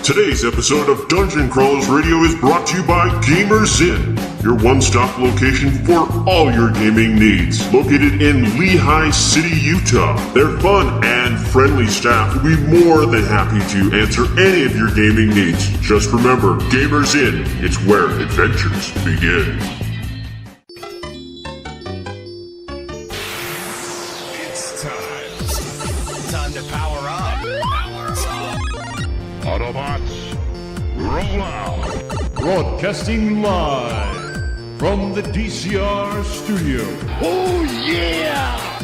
Today's episode of Dungeon Crawlers Radio is brought to you by Gamers Inn, your one-stop location for all your gaming needs. Located in Lehigh City, Utah, their fun and friendly staff will be more than happy to answer any of your gaming needs. Just remember, Gamers Inn, it's where adventures begin. It's time to power up. Autobots, roll out! Broadcasting live from the DCR studio. Oh yeah!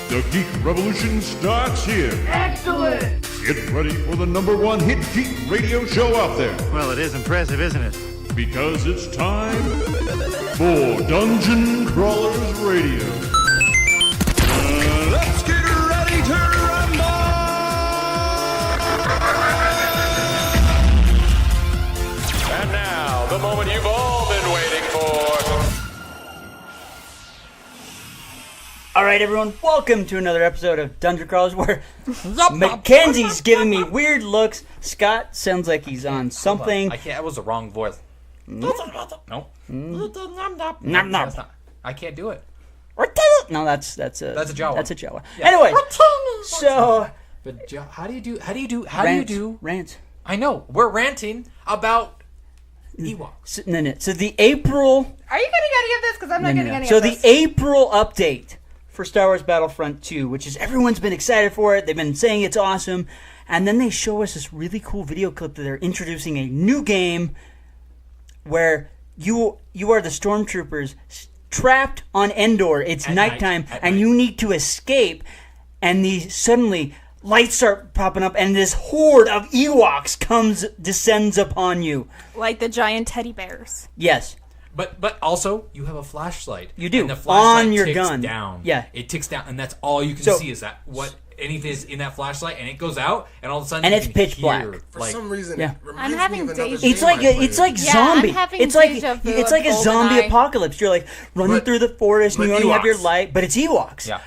The Geek Revolution starts here. Excellent! Get ready for the #1 hit geek radio show out there. Well, it is impressive, isn't it? Because it's time for Dungeon Crawlers Radio. Let's get ready to rumble! And now, the moment you've all been waiting for. Alright everyone, welcome to another episode of Dungeon Crawlers where Mackenzie's giving me weird looks. Scott sounds like he's on something. I can't. That was the wrong voice. Nope. I can't do it. No, that's a Jawa. That's a Jawa. Yeah. Anyway, so But how do you do? rant. I know we're ranting about Ewoks. So the April. Are you getting any of this? Because I'm not getting any So of this. the April update for Star Wars Battlefront 2, which is everyone's been excited for it. They've been saying it's awesome, and then they show us this really cool video clip that they're introducing a new game where you are the stormtroopers trapped on Endor. It's nighttime, and you need to escape. And suddenly lights start popping up, and this horde of Ewoks descends upon you. Like the giant teddy bears. Yes. But also you have a flashlight. You do. And the flashlight on your ticks gun. Down. Yeah. It ticks down, and that's all you can see is that what anything is in that flashlight, and it goes out, and all of a sudden And you it's can pitch hear, black. For like, some reason, Yeah. it reminds I'm me having of another deja- game It's like I played. it's like Yeah, zombie. I'm having It's like deja vu it's of like a zombie GoldenEye. apocalypse. You're like running through the forest, and you but only have your Ewoks. light, but it's Ewoks. Yeah.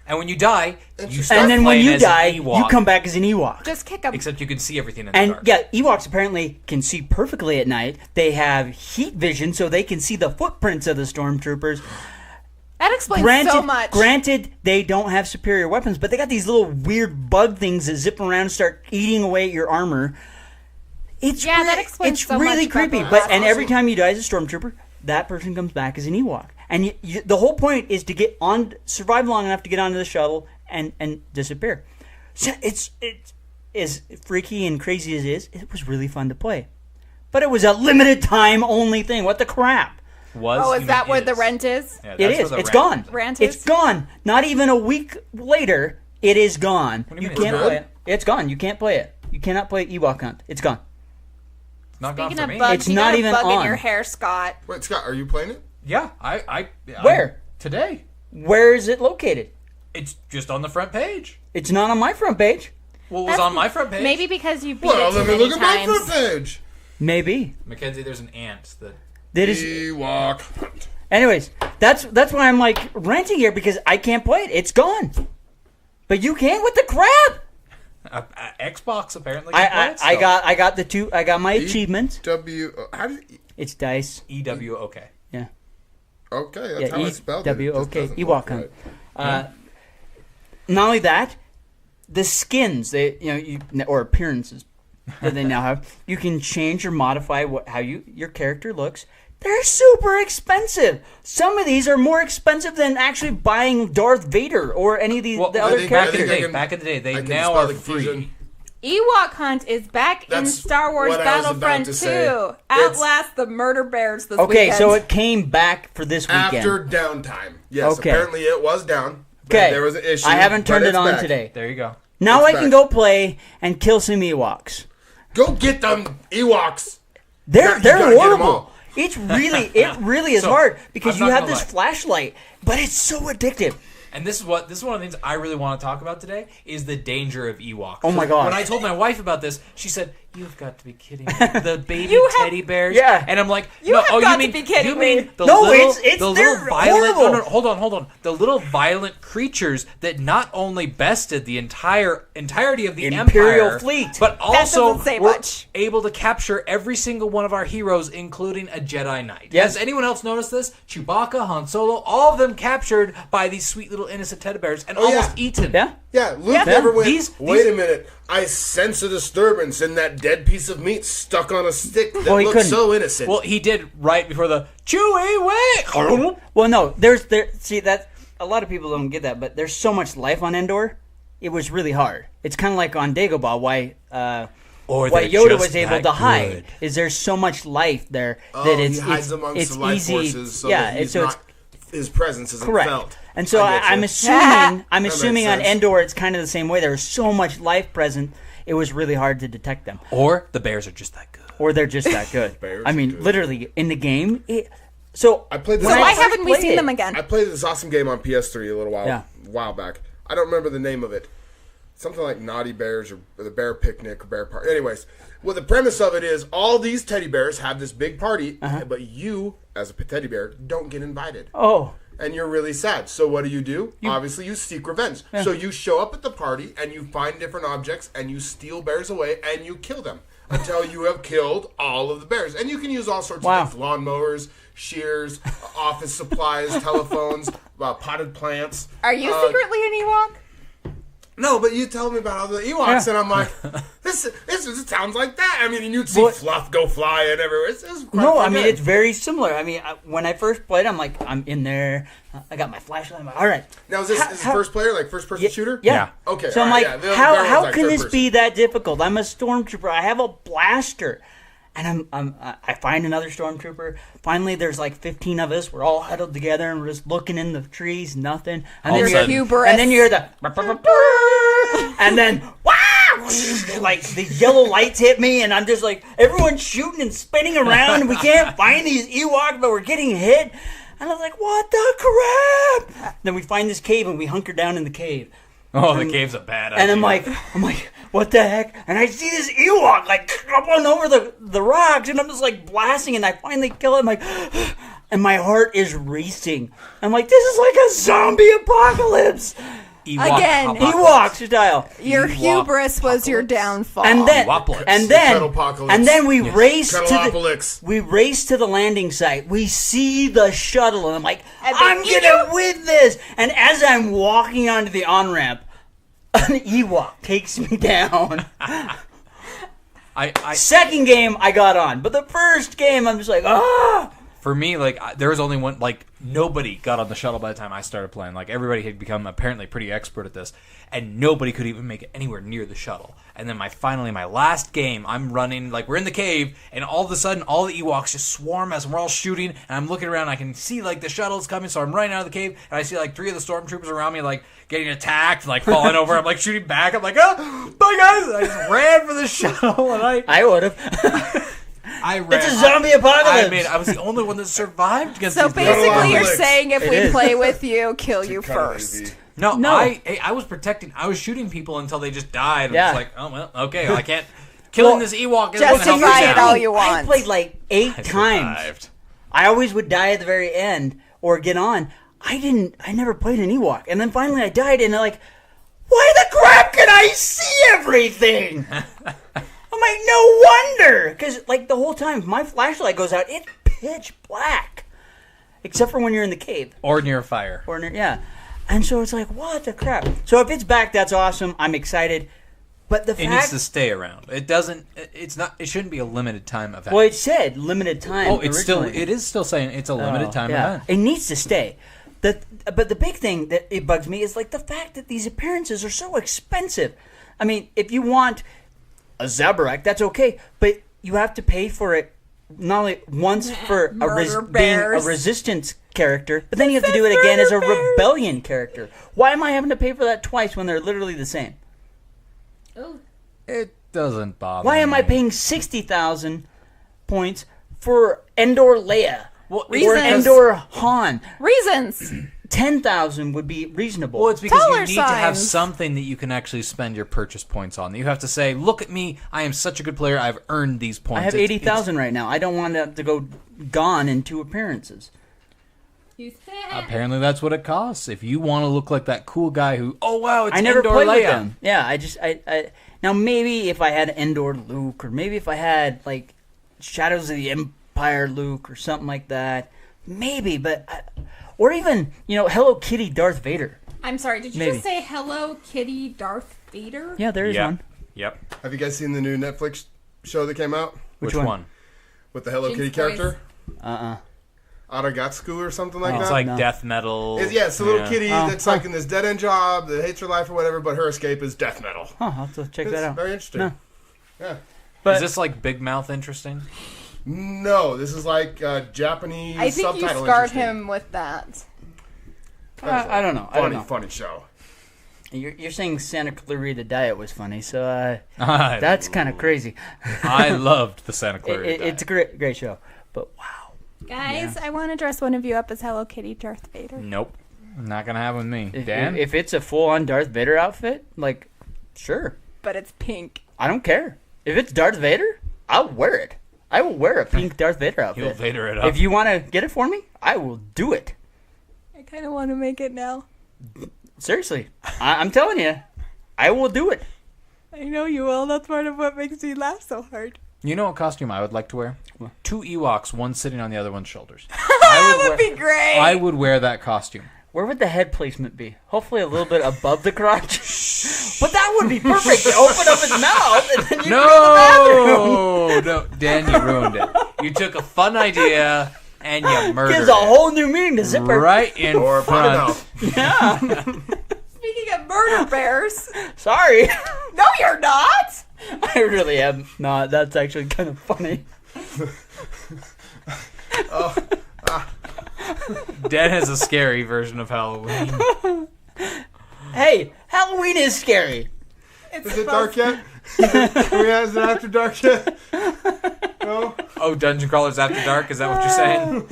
And when you die, you start And then when playing you as die, an Ewok, you come back as an Ewok. Just kick them. Except you can see everything in the And dark. yeah, Ewoks apparently can see perfectly at night. They have heat vision, so they can see the footprints of the stormtroopers. That explains so much. Granted, they don't have superior weapons, but they got these little weird bug things that zip around and start eating away at your armor. It's Yeah, that explains it's so really much about creepy. the But last and every one. time you die as a stormtrooper, that person comes back as an Ewok. And the whole point is to survive long enough to get onto the shuttle and disappear. So it's as freaky and crazy as it is. It was really fun to play, but it was a limited time only thing. What the crap? Oh, is that where the rent is? Yeah, It that's is. where the It's rant gone. is. Rant It's is? gone. Not even a week later, it is gone. do you mean can't it's play gone? it. It's gone. You can't play it. You cannot play Ewok Hunt. It's gone. It's not gone Speaking for of me. bugs, It's you not got a even bug on. in your hair, Scott. Wait, Scott, are you playing it? Yeah, I Where? today. Where is it located? It's just on the front page. It's not on my front page. Well, it was on my front page. Maybe because you beat Well, it too let me many look at my times. front page. Maybe. Mackenzie, there's an ant that. That is. Ewok. Anyways, that's why I'm like renting here because I can't play it. It's gone. But you can. What the crap? Xbox apparently. can play it I still. got the two. I got my achievement. How did? It's dice. EWOK. Yeah. Okay, that's how I spelled W it. It O just K doesn't Ewok look Hunt. right. Not only that, the skins or appearances that they now have, you can change or modify how your character looks. They're super expensive. Some of these are more expensive than actually buying Darth Vader or any of the Well, other think- back in the characters. I day, can- back in the day, I they can now spell are the free. confusion. Ewok Hunt is back in That's Star Wars what I was about Battlefront to 2. say. It's- Outlast the murder bears this Okay, weekend. so it came back for this weekend. After downtime. Yes, Okay. apparently it was down. Okay, There was an issue. I haven't turned but it it's on back. today. There you go. Now It's I can back. go play and kill some Ewoks. Go get them Ewoks. They're You gotta get 'em horrible. all. It really is So, hard because I'm you not have gonna this lie. flashlight, but it's so addictive. And this is one of the things I really want to talk about today is the danger of Ewoks. Oh my gosh. When I told my wife about this, she said, You've got to be kidding me. The baby You have- teddy bears? Yeah. And I'm like, You no, have oh, got you to mean, be kidding you mean me. the No, little, it's the they're little violent, horrible. no, hold on. The little violent creatures that not only bested the entirety of the Imperial Empire, fleet. but also doesn't say were much. able to capture every single one of our heroes, including a Jedi Knight. Yes. Has anyone else noticed this? Chewbacca, Han Solo, all of them captured by these sweet little innocent teddy bears and almost yeah. eaten. Yeah. Yeah, Luke never went, These- wait a minute, I sense a disturbance in that dead piece of meat stuck on a stick that Well, he looks couldn't. so innocent. Well, he did right before the Chewie wait. Well, no, see that a lot of people don't get that, but there's so much life on Endor. It was really hard. It's kind of like on Dagobah. Why Or why they're Yoda just was able that to hide good. is there's so much life there oh, that it's he hides it's, amongst it's the life easy. forces so yeah, that he's so not, his presence isn't correct. felt. And so I get I'm you. assuming I'm makes assuming on sense. Endor it's kind of the same way. There was so much life present. It was really hard to detect them, Or the bears are just that good. or they're just that good. Bears I are mean, good. literally in the game. So I played this. So when why first haven't we played seen it- them again? I played this awesome game on PS3 a little while back. I don't remember the name of it. Something like Naughty Bears or the Bear Picnic or Bear Party. Anyways, well, the premise of it is all these teddy bears have this big party, but you, as a teddy bear, don't get invited. Oh, And you're really sad. So what do? Obviously, you seek revenge. So you show up at the party and you find different objects and you steal bears away and you kill them until you have killed all of the bears. And you can use all sorts Wow. of things: lawnmowers, shears, office supplies, telephones, potted plants. Are you secretly an Ewok? No, but you tell me about all the Ewoks, and I'm like, this sounds like that. I mean, and you'd see Well- fluff go flying everywhere. It's quite no, fun I mean game. it's very similar. I mean, when I first played, I'm like, I'm in there. I got my flashlight. I'm like, all right. Now, is this first player, like first person shooter? Yeah. Okay, So I'm all right, like, yeah. The how bear one's like can third this person. be that difficult? I'm a stormtrooper. I have a blaster, and I find another stormtrooper. Finally, there's like 15 of us. We're all huddled together, and we're just looking in the trees, nothing. And All then of a you hear, sudden- Hubris. and then you hear the, and then wow, like the yellow lights hit me, and I'm just like, everyone's shooting and spinning around, and we can't find these Ewoks, but we're getting hit. And I was like, what the crap? Then we find this cave, and we hunker down in the cave. Oh, the cave's a bad idea. And I'm like, what the heck? And I see this Ewok like on over the rocks, and I'm just like blasting, and I finally kill him. Like, and my heart is racing. I'm like, this is like a zombie apocalypse, Ewok Again. apocalypse. Ewok style. Your Ewok hubris was your downfall. And then, Ewopolis. and then, Cuddlepocalypse. and then we race to Cuddleopolis. the landing site. We see the shuttle, and I'm like, And I'm then gonna win this. And as I'm walking onto the on ramp, an Ewok takes me down. I Second game, I got on, but the first game, I'm just like, For me, like, there was only one, like, nobody got on the shuttle by the time I started playing. Like, everybody had become apparently pretty expert at this, and nobody could even make it anywhere near the shuttle. And then my last game, I'm running, like, we're in the cave, and all of a sudden, all the Ewoks just swarm as we're all shooting, and I'm looking around, and I can see, like, the shuttle's coming, so I'm running out of the cave, and I see, like, 3 of the stormtroopers around me, like, getting attacked, like, falling over. I'm, like, shooting back. I'm like, oh, bye, guys! And I just ran for the shuttle, and I would have. I ran. It's a zombie apocalypse. I mean, I was the only one that survived against So these guys. basically, you're Cuddleopolis. saying if we is. play with you, kill you Kinda first. lazy. No, No. I was protecting. I was shooting people until they just died. I'm Yeah. just like, oh well, okay, I can't. Killing Well, this Ewok isn't going to help me justify it now. all you I want. played like 8 times. Survived. I always would die at the very end or get on. I never played an Ewok. And then finally I died, and they're like, why the crap can I see everything? I'm like, no wonder. Because, like, the whole time, if my flashlight goes out, it's pitch black. Except for when you're in the cave. Or near a fire. Yeah. And so it's like, what the crap? So if it's back, that's awesome. I'm excited. But the It needs fact... to stay around. It doesn't. It's not. It shouldn't be a limited time event. Well, it said limited time. oh, it's still. originally. It is still saying it's a limited time Yeah, event. it needs to stay. But the big thing that it bugs me is like the fact that these appearances are so expensive. I mean, if you want a Zabarak, that's okay, but you have to pay for it not only once for Murder being a bears. resistance character, but then you have to do it again as a rebellion character. Why am I having to pay for that twice when they're literally the same? It doesn't bother. Why am I me. paying 60,000 points for Endor Leia? Well, Or Reasons. Endor Han? Reasons. 10,000 would be reasonable. Well, it's because Dollar you need to have signs. something that you can actually spend your purchase points on. You have to say, look at me, I am such a good player, I've earned these points. I have It's- 80,000 right now. I don't want that to go gone in 2 appearances. Apparently that's what it costs. If you want to look like that cool guy who, oh wow, it's I never indoor played with layout. them. Yeah, I now maybe if I had Endor Luke, or maybe if I had like Shadows of the Empire Luke or something like that, maybe. But or even Hello Kitty Darth Vader. I'm sorry, did you Maybe. just say Hello Kitty Darth Vader? Yeah, there is Yep. one. Yep. Have you guys seen the new Netflix show that came out Which one? one? with the Hello Jin's Kitty voice. character? Uh-uh. Aragatsuku or something like It's that? like no. death metal. It's a little kitty Oh, that's like in this dead end job that hates her life or whatever, but her escape is death metal. Huh, I'll have to check It's that out. very interesting. No. Yeah. But Is this like Big Mouth interesting? No, this is like Japanese I think you subtitle scarred interesting. him with that. I don't know. I don't know. Funny show. You're saying Santa Clarita Diet was funny, so I that's kind of crazy. loved the Santa Clarita. It's a great show, but wow. Guys, I want to dress one of you up as Hello Kitty Darth Vader. Nope. Not going to happen with me. If, Dan? if it's a full-on Darth Vader outfit, like, sure, But it's pink. I don't care. If it's Darth Vader, I'll wear it. I will wear a pink Darth Vader You'll outfit. Vader it up. If you want to get it for me, I will do it. I kind of want to make it now. Seriously, I'm telling you, I will do it. I know you will. That's part of what makes me laugh so hard. You know what costume I would like to wear? 2 Ewoks, one sitting on the other one's shoulders. That would be great. I would wear that costume. Where would the head placement be? Hopefully a little bit above the crotch. But that would be perfect. You open up his mouth and then you go to the bathroom. No, Dan, you ruined it. You took a fun idea and you murdered Gives a it. whole new meaning to zipper. Right in Or front. Yeah. Speaking of murder bears, Sorry. no, you're not. I really am not. That's actually kind of funny. Dan has a scary version of Halloween. Hey, Halloween is scary. Is it dark yet? Is it after dark yet? No? Oh, Dungeon Crawlers After Dark? Is that what you're saying?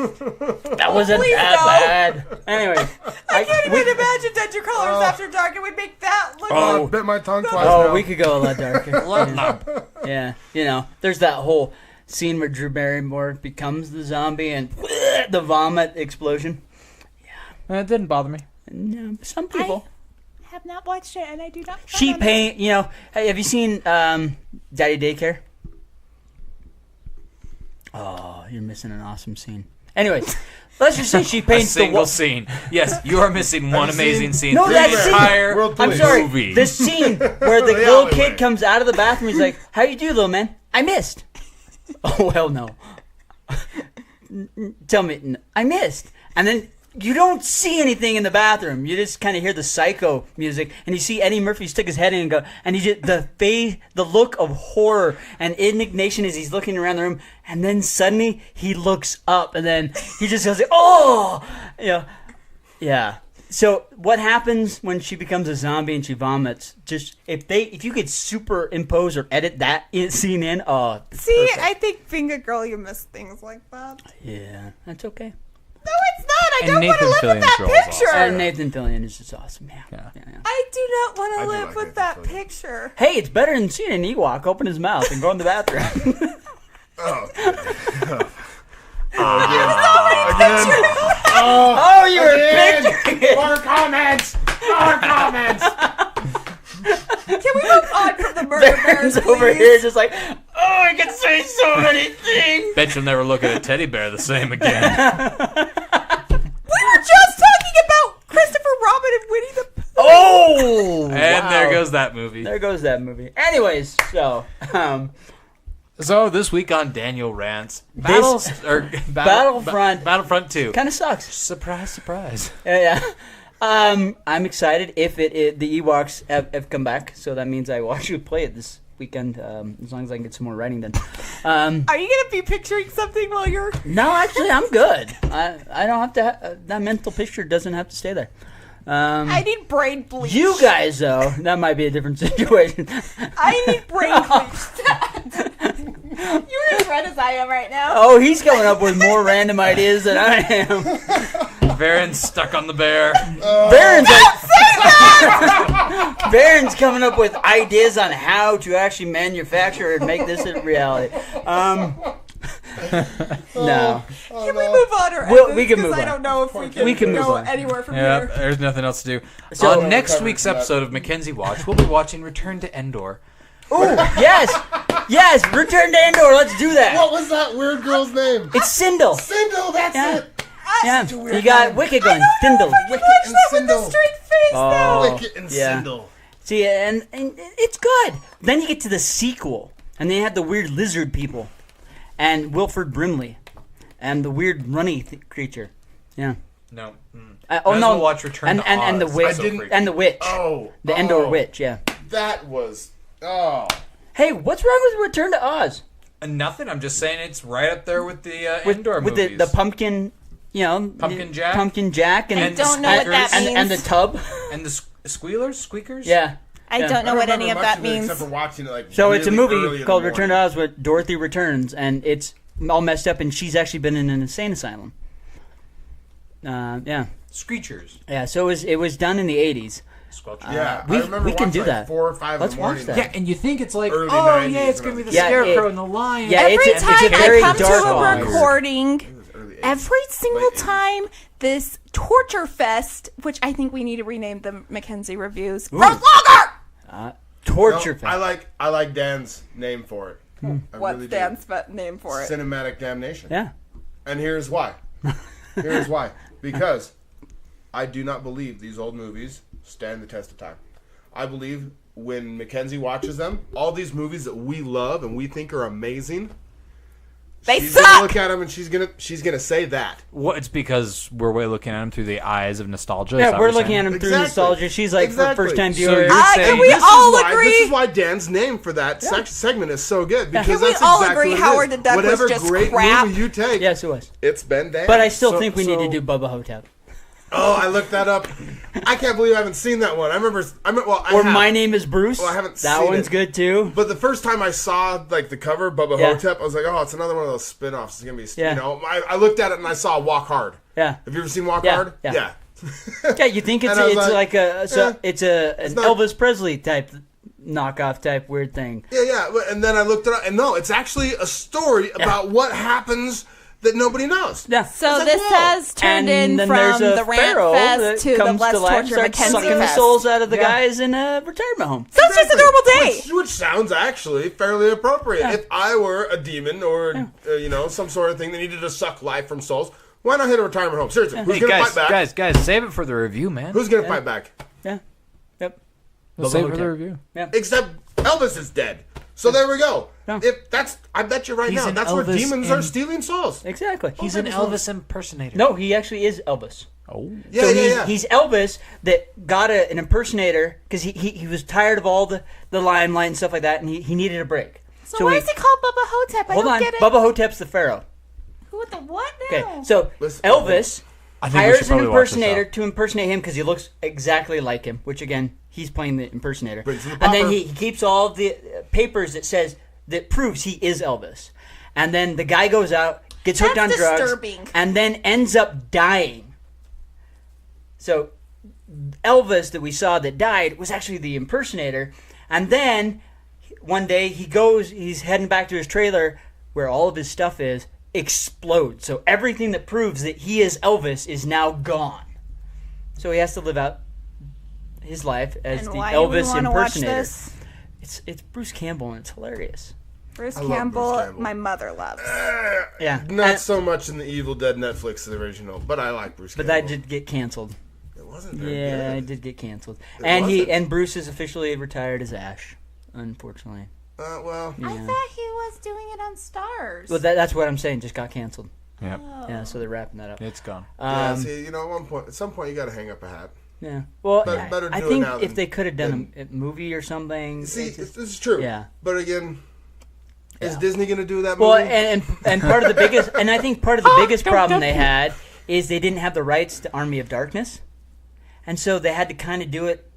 That wasn't Please that no. bad. Anyway. I can't even imagine Dungeon Crawlers After Dark. It would make that look. Oh, I bit my tongue twice Oh, now. we could go a lot darker. Yeah, there's that whole scene where Drew Barrymore becomes the zombie and the vomit explosion. It didn't bother me. No, some people. I have not watched it, and I do not. She paint. Hey, have you seen Daddy Daycare? Oh, you're missing an awesome scene. Anyways, let's just say she A paints the single wall. scene. Yes, you are missing one you amazing seen- scene. No, through that the scene- entire World I'm Police. sorry. movie. The scene where the The little alleyway. kid comes out of the bathroom. He's like, "How you do, little man? I missed." Oh well, no. Tell me, I missed. And then you don't see anything in the bathroom. You just kind of hear the Psycho music, and you see Eddie Murphy stick his head in and go, and he just the look of horror and indignation as he's looking around the room, and then suddenly he looks up, and then he just goes, "Oh, yeah." So what happens when she becomes a zombie and she vomits? Just if you could superimpose or edit that scene in, See, I think being a girl, you miss things like that. yeah, that's okay. No, it's not. I And don't want to Nathan live with Fillion's that role is picture. And Nathan Fillion is just awesome. Yeah. I do not want I to do live like with Nathan that Fillion. picture. Hey, it's better than seeing an Ewok open his mouth and go in the bathroom. Oh, you were picturing it. More comments! More comments! Can we move on from the murder bears, Baron's over please? here just like, oh, I can say so many things. Bet you'll never look at a teddy bear the same again. We were just talking about Christopher Robin and Winnie the Pooh. Oh, And wow. there goes that movie. There goes that movie. Anyways, so So this week on Daniel Rants, Battlefront Battlefront 2. kind of sucks. Surprise, surprise. Yeah. I'm excited if the Ewoks have come back, so that means I will actually play it this weekend, as long as I can get some more writing done. Are you going to be picturing something while you're... No, actually, I'm good. I don't have to. That mental picture doesn't have to stay there. I need brain bleach. You guys, though, that might be a different situation. I need brain bleach. You're as red as I am right now. Oh, he's coming up with more random ideas than I am. Baron's stuck on the bear. Baron's coming up with ideas on how to actually manufacture and make this a reality. No. Can we move on or Well, end we this? can move 'Cause I on. don't know if we can, move go on. anywhere from Yeah, here. there's nothing else to do. So- On next week's episode of Mackenzie Watch, we'll be watching Return to Endor. Oh, yes. Yes, Return to Endor. Let's do that. What was that weird girl's name? It's Sindel. Sindel, that's Yeah. it. Yeah, you got Wicked Gun, Sindel. Wicket Watch and that with Sindel. a straight face now. Wicket and yeah. Sindel. See, and it's good. Then you get to the sequel, and they had the weird lizard people, and Wilford Brimley, and the weird runny creature. Yeah. No. Oh Might as no! well watch Return to and the Oz. witch That's so freaky. and the witch. Oh. The Endor witch. Yeah. That was. Oh. Hey, what's wrong with Return to Oz? Nothing. I'm just saying it's right up there with the Endor With movies. the pumpkin, Pumpkin Jack? Pumpkin Jack, and I don't know what that and, means. and the tub. And the squeakers. Yeah. I Yeah. don't know what any of much that it means. Except for watching it, like, So it's a really early movie in called the Return to morning. Oz where Dorothy returns, and it's all messed up, and she's actually been in an insane asylum. Yeah. Screechers. Yeah, so it was done in the 80s. Squelchers. Yeah, we- I remember we can watching, do like, that. 4 or 5 Let's in the morning. watch that. Yeah, and you think it's like, Early oh 90s yeah, it's gonna be the Yeah, Scarecrow it- and the Lion. yeah, Every it's a time very I come to dark a one. recording, Early 80s. every single Late 80s. time this torture fest, which I think we need to rename the Mackenzie reviews, grows longer. Torture No, film. I like Dan's name for it. I What's really do. Dan's name for it? Cinematic Damnation. Yeah. And here's why. Here's why. Because I do not believe these old movies stand the test of time. I believe when Mackenzie watches them, all these movies that we love and we think are amazing, They she's suck! gonna look at them and she's gonna say that. Well, it's because we're looking at them through the eyes of nostalgia. Yeah, we're looking at him through Exactly. nostalgia. She's like, Exactly. for first-time So viewer. you're Can saying we This is all why- agree? This is why Dan's name for that segment is so good. Because Can we that's all exactly agree what it Howard is. the Duck was Whatever just great crap? movie you take, Yes, it was. it's been Dan. But I still So- think we need to so- do Bubba Hotep. Oh, I looked that up. I can't believe I haven't seen that one. I remember. I Or have. My Name is Bruce. Well, I haven't that seen one's it. good too. But the first time I saw like the cover, Bubba Yeah. Hotep, I was like, oh, it's another one of those spin-offs. It's gonna be, Yeah. you know. I looked at it and I saw Walk Hard. Yeah. Have you ever seen Walk Yeah, Hard? yeah. Yeah, you think it's And I was like a eh, it's an not- Elvis Presley type knockoff type weird thing. Yeah. And then I looked it up, and no, it's actually a story about what happens that nobody knows. Yeah. So It's like, this whoa. has turned in then from there's a the rant pharaoh that fest to the comes Let's to life, Torture starts Mackenzie sucking the fest. souls out of the Yeah. guys in a retirement home. So it's just a normal day. Which sounds actually fairly appropriate. If I were a demon or some sort of thing that needed to suck life from souls, why not hit a retirement home? Seriously, who's Hey, gonna fight back? guys, save it for the review, man. Who's gonna fight back? Yeah. Yep. We'll save it for Hotep. the review. Except Elvis is dead. So there we go. Yeah. I bet you right He's now, an that's where Elvis demons in- are stealing souls. Exactly. He's an Elvis impersonator. No, he actually is Elvis. Oh. Yeah, So yeah. he's Elvis that got an impersonator because he was tired of all the limelight and stuff like that, and he needed a break. So why is he called Bubba Hotep? I Hold don't on, get it. Bubba Hotep's the pharaoh. Who the what now? Okay, so Listen, Elvis I think we hires should an probably watch this impersonator out. to impersonate him because he looks exactly like him. Which again, he's playing the impersonator, Brings in the and then popper. he keeps all the papers that proves he is Elvis. And then the guy goes out, gets hooked on That's drugs, disturbing. and then ends up dying. So Elvis that we saw that died was actually the impersonator. And then one day he's heading back to his trailer where all of his stuff is, explodes. So everything that proves that he is Elvis is now gone. So he has to live out his life as And the why do we Elvis wanna watch impersonator. this? It's Bruce Campbell and it's hilarious. Bruce I love Bruce Campbell, Campbell. my mother loves. Yeah. Not And- so much in the Evil Dead Netflix original, but I like Bruce But Campbell. that did get canceled. It wasn't very Yeah, good. it did get canceled. It And wasn't. Bruce is officially retired as Ash, unfortunately. Well, I thought he was doing it on Stars. Well, that's what I'm saying. Just got canceled. Yep. Yeah, so they're wrapping that up. It's gone. yeah, see, at some point you got to hang up a hat. Yeah. Well, But better I do it think now if than- they could have done a movie or something. See, it's just- this is true. Yeah. But again, is Yeah. Disney going to do that movie? well, and part of the biggest, and I think part of the biggest problem they had is they didn't have the rights to Army of Darkness, and so they had to kind of do it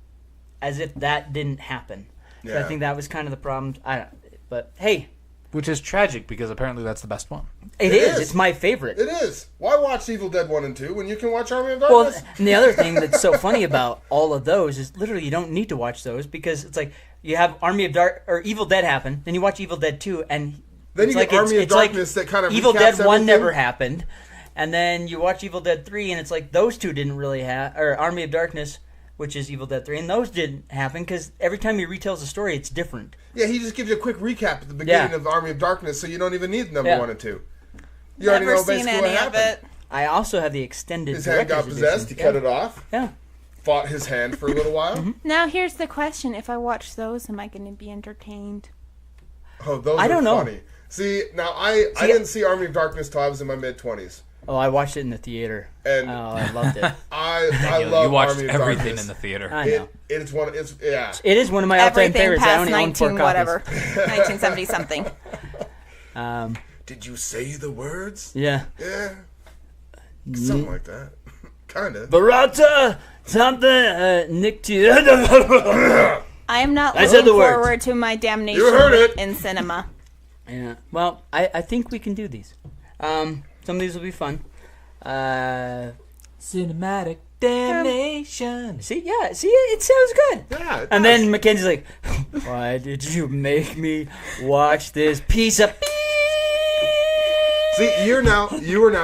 as if that didn't happen. So I Yeah. think that was kind of the problem. I don't. But hey, Which is tragic because apparently that's the best one. It is. It's my favorite. It is. Why watch Evil Dead 1 and 2 when you can watch Army of Well, Darkness? and the other thing that's so funny about all of those is literally you don't need to watch those because it's like you have Army of Dark or Evil Dead happen, then you watch Evil Dead 2, and then you it's get Army of it's like Darkness that kind of Evil recaps Dead 1 everything. never happened, and then you watch Evil Dead 3, and it's like those two didn't really have, or Army of Darkness, which is Evil Dead 3, and those didn't happen because every time he retells a story, it's different. Yeah, he just gives you a quick recap at the beginning of Army of Darkness, so you don't even need number 1 and 2. You already know basically what happened. I also have the extended. His hand got possessed. He cut it off. Yeah. Fought his hand for a little while. Now here's the question: if I watch those, am I going to be entertained? Oh, those I don't know. funny. See, now I didn't see Army of Darkness till I was in my mid-20s. Oh, I watched it in the theater. And I loved it. I love you watched Army of everything Darkness. in the theater. I know. It is one of my all-time Everything favorites. I past only own 4 19 copies. whatever, 1970 something. Did you say the words? Yeah. Yeah. Something like that. Kind of. Barata, something, Nick T. I am not I said looking the words. forward to my damnation You heard it. in cinema. Yeah. Well, I think we can do these. Some of these will be fun. Cinematic damnation. See, it sounds good. Yeah. It And does. then Mackenzie's like, "Why did you make me watch this piece of?" See, you are now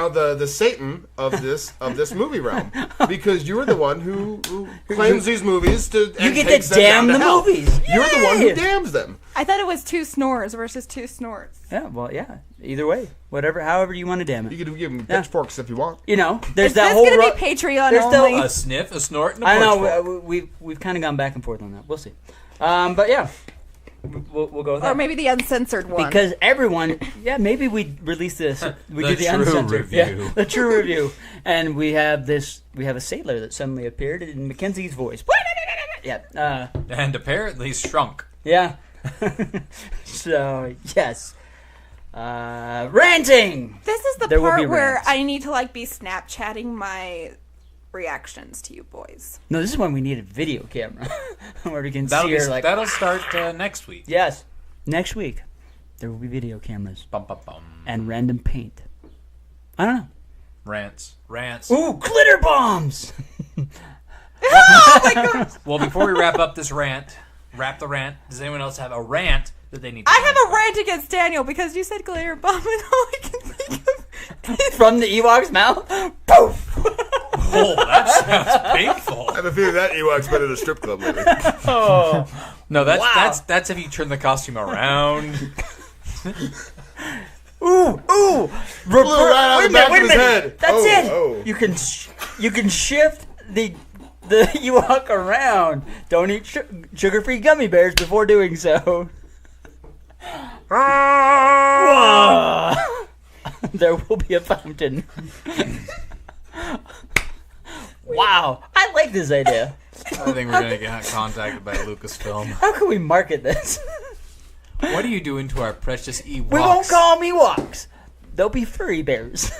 the Satan of this movie realm because you were the one who claims these movies to. You and get takes to them damn down the hell. movies. You're the one who Yay! damns them. I thought it was 2 snores versus 2 snorts. Yeah. Well, yeah. Either way, however you want to damn it. You can give them pitchforks if you want. You know, there's Is that this whole. going to be Patreon there's only? A sniff, a snort, and a I pitchfork. know we've kind of gone back and forth on that. We'll see. But yeah, we'll go with that. Or maybe the uncensored one. Because everyone, maybe we release this. We The do the true uncensored, review. the true review, and we have a sailor that suddenly appeared in Mackenzie's voice. Yeah, And apparently shrunk. yeah. So yes, ranting. This is the There will be part where rants. I need to be Snapchatting my reactions to you boys. No, this is when we need a video camera where we can see her like. That'll start next week. Yes, next week there will be video cameras Bum, bum, bum. and random paint. I don't know. Rants. Ooh, glitter bombs. Well, before we wrap up this rant, does anyone else have a rant that they need to I have a rant against Daniel because you said glitter bomb and all I can think of is From the Ewok's mouth. Poof. Oh, that sounds painful. I have a feeling that Ewok's been at a strip club lately. No, that's Wow. that's if you turn the costume around. Ooh. Flew right out of the back of his head. That's Oh, it. oh. You can shift the Ewok around. Don't eat sugar-free gummy bears before doing so. There will be a fountain. Wow, I like this idea. I think we're gonna get contacted by Lucasfilm. How can we market this? What are you doing to our precious Ewoks? We won't call them Ewoks. They'll be furry bears.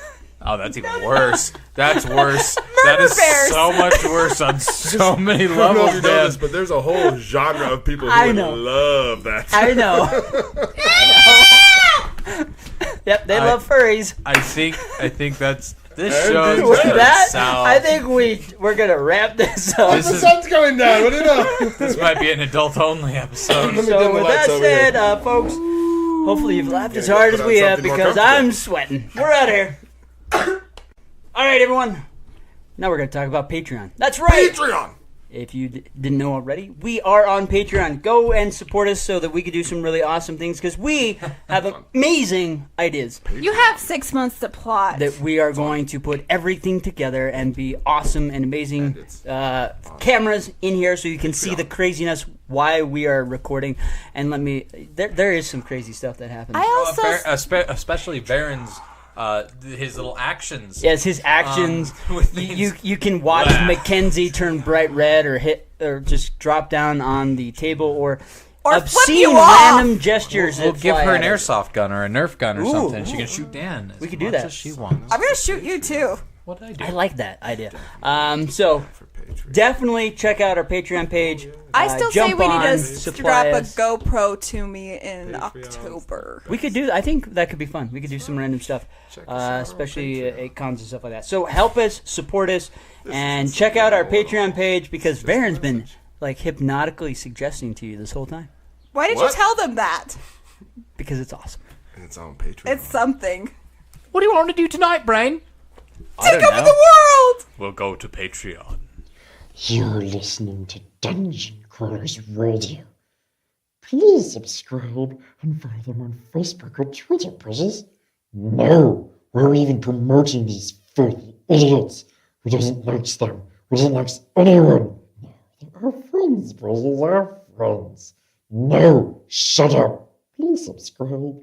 Oh, that's even worse. That's worse. That is bears. so much worse on so many I don't know if levels, you know this, man. but there's a whole genre of people who I would know. love that. I know. Yep, they love furries. I think that's this And show. do With that, South. I think we're gonna wrap this up. This The is- sun's going down. What do you know? This might be an adult-only episode. Let me dim So the with lights that over said, here. folks, hopefully you've laughed as Gonna hard put as on we have something more because comfortable. I'm sweating. We're out of here. All right, everyone. Now we're going to talk about Patreon. That's right. Patreon. If you didn't know already, we are on Patreon. Go and support us so that we can do some really awesome things because we have amazing ideas You have 6 months to plot. that we are going to put everything together and be awesome and amazing cameras in here so you can see the craziness why we are recording. And there is some crazy stuff that happens. I also Especially Baron's, his little actions. Yes, his actions. with You can watch Blah. Mackenzie turn bright red or hit or just drop down on the table or Or flip obscene you off. random gestures. We'll that give fly her an at us. airsoft gun or a Nerf gun or Ooh. something. She can shoot Dan. We as could do much that. as she wants. I'm gonna shoot you too. What did I do? I like that idea. So definitely check out our Patreon page. I still say we need to strap a us. GoPro to me in October. We could do. I think that could be fun. We could do some random stuff, especially at cons and stuff like that. So help us, support us, and check out our Patreon page because Varen's been like hypnotically suggesting to you this whole time. Why did you tell them that? Because it's awesome. And it's on Patreon. It's something. What do you want to do tonight, Brain? Take over the world! We'll go to Patreon. You're listening to Dungeon Crawlers Radio. Please subscribe and follow them on Facebook or Twitter, please. No, we're even promoting these filthy idiots. Who doesn't like them? Who doesn't like anyone? No, they're our friends, brothers, our friends. No, shut up. Please subscribe.